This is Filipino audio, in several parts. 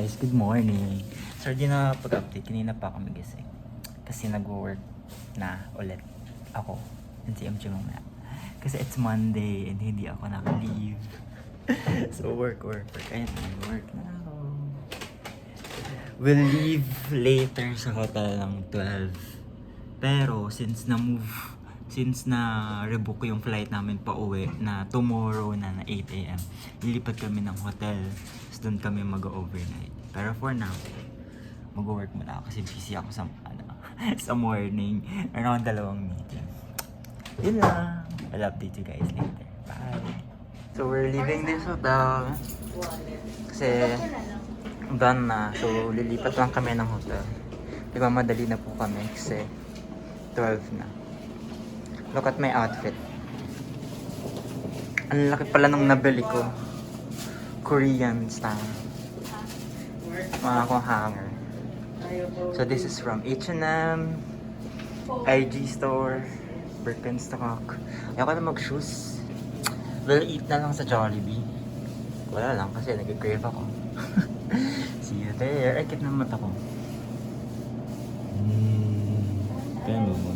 guys, good morning. So di na pag-update, kanina pa ako magising. Kasi nag-work na ulit ako and si MJ mamaya. Kasi it's Monday and hindi ako naka-leave. So work. Ayun, work na ako. We'll leave later sa hotel ng 12. Pero since na-rebook yung flight namin pa uwi na tomorrow na 8 AM, lilipat kami ng hotel. So doon kami mag-overnight. Pero for now, mag-work muna ako kasi busy ako sa sa morning. Meron akong 2 meeting. Yun lang. I'll update you guys later. Bye! So we're leaving this hotel. Kasi done na. So lilipat lang kami ng hotel. Diba madali na po kami kasi 12 na. Look at my outfit. Ang laki pala nung nabili ko. Korean style. Mga akong hanger. So this is from H&M, IG Store, Birkenstock. Ayoko na mag-shoes. We'll eat na lang sa Jollibee. Wala lang kasi nag-crave ako. See you there. Ay, kit na mata ko. Kaya mo mo.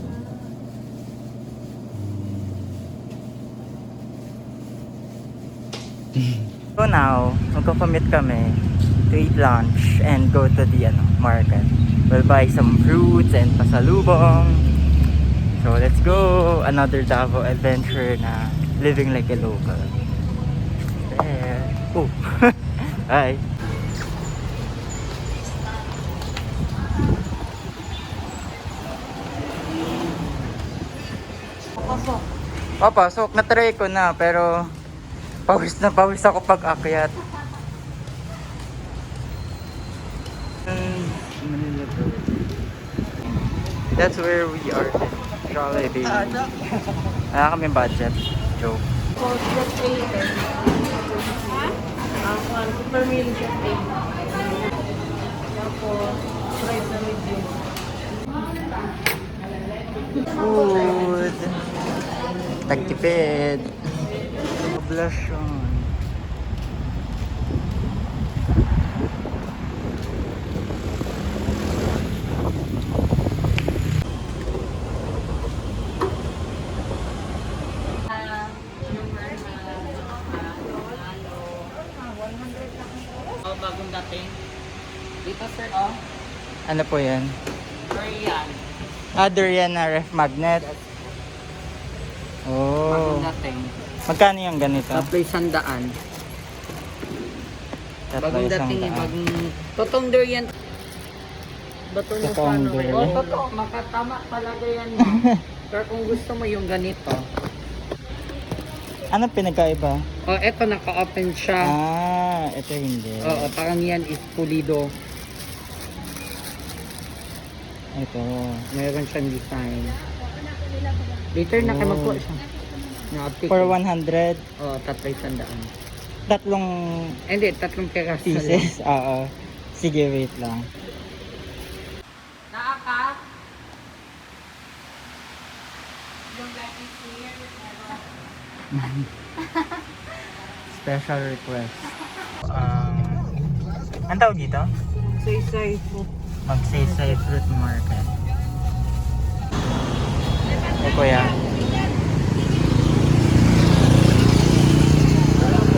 So now, magko-commute kami to eat lunch and go to the market. We'll buy some fruits and pasalubong. So let's go! Another Davao adventure na living like a local. There. Oh! Hi! Papasok. Na-try ko na pero pawis ako pag akyat. That's where we are. Jollibee. Wala kami budget. Joke. Super meal siya. Tapos, fried na medium. Food. Tagtipid. Poblasyon. Bagong dating. Dito sir, Ano po yan? Korean. Durian na ref magnet. Oh. Bagong dating. Magkano yung ganito? Tapos 100. Bagong dating yung 100. bagong... Totong durian. Bato mo Totoong paano kayo? durian. Totoo. Makatama talaga yan mo. Pero kung gusto mo yung ganito. Ano pinagkaiba? Eto naka-open siya. Ito hindi. Oo, parang yan is pulido. Ito. Meron siyang design. Later na kayo magkuha siya. For 100, Tatlo 100. tatlong Hindi, 3 piraso lang. pieces. Oo. Sige, wait lang. Naaka? Special request. Ang tawag dito? Say po. Magsaysay Fruit Market. Eh, kuya.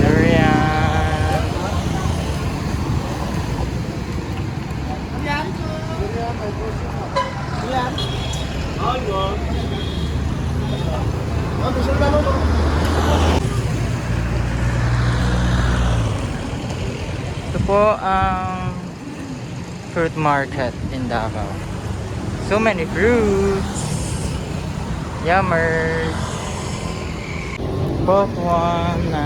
Durian. Ito po ang fruit market in Davao. So many fruits. Yummers. Both one na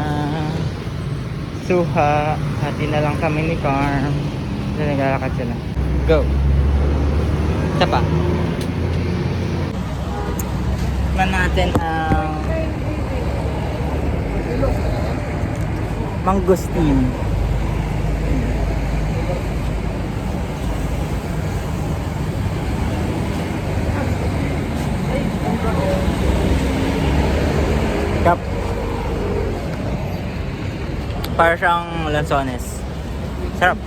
suha. Hati na lang kami ni Carm. Then naglalakad sila. Go. Isa pa. Tikman natin ang mangosteen. Cup. Para siyang lansones. Sarap.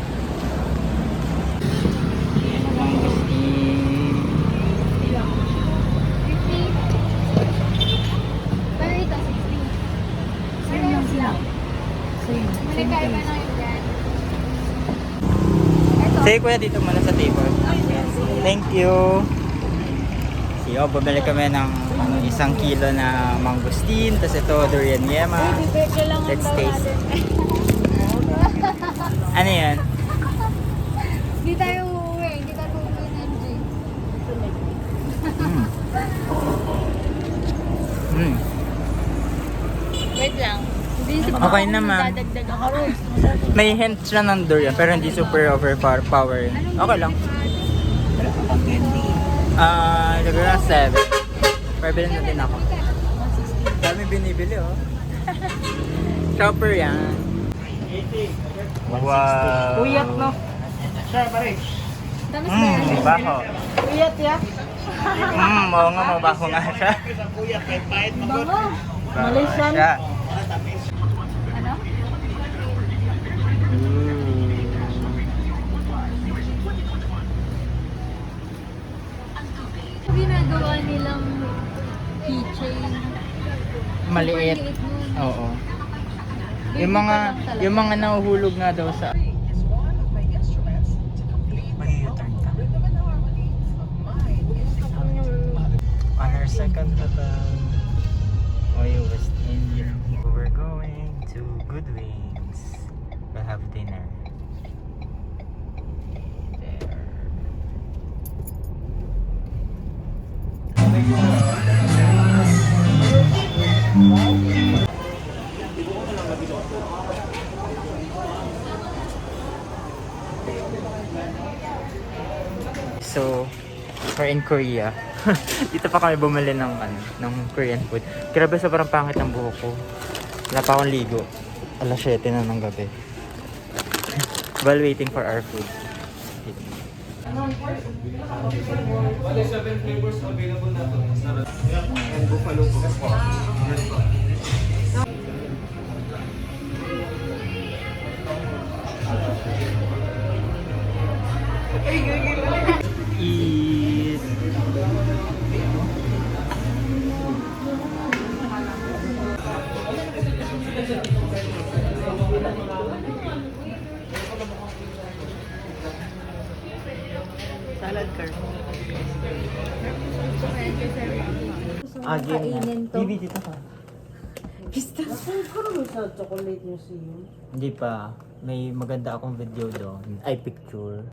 Sige kuya, dito muna sa table. Thank you. Sige, bumili kami ng 1 kilo na mangosteen, tapos ito durian yema. Let's taste. Ano yan? Hindi tayo uuwi. Hindi tayo uuwi ng MJ. Mm. Mm. Wait lang. Hindi si Okay naman. Dadagdag ako rin. May hint siya ng durian, pero hindi super overpowering. Okay lang. Lagay na 7. Pabili na din ako. Dami binibili, oh. Chopper yan. Wow. Uyat, no? Tamis ba yan? Baho. Uyat, ya? Oo nga, mabaho nga siya. Bango. Malaysian. Siya. Ano? Ginagawa nilang keychain. Maliit. Super liit nun. Oo. Baby Yung pa mga, lang talaga. yung mga nahuhulog nga daw sa... Mag-u-turn ka. On our second hotel, Oyo West Indian. We're going to Good Wings. We'll have dinner. There. So, we're in Korea. Dito pa kami bumili ng ng Korean food. Grabe, sobrang pangit ang buhok ko. Wala pa akong ligo. Alas 7 na ng gabi. While waiting for our food. Eat. Salad curd. Kainin to. Bibi, dito ka. Karoon sa chocolate museum. Hindi pa. May maganda akong video doon. Ay, picture.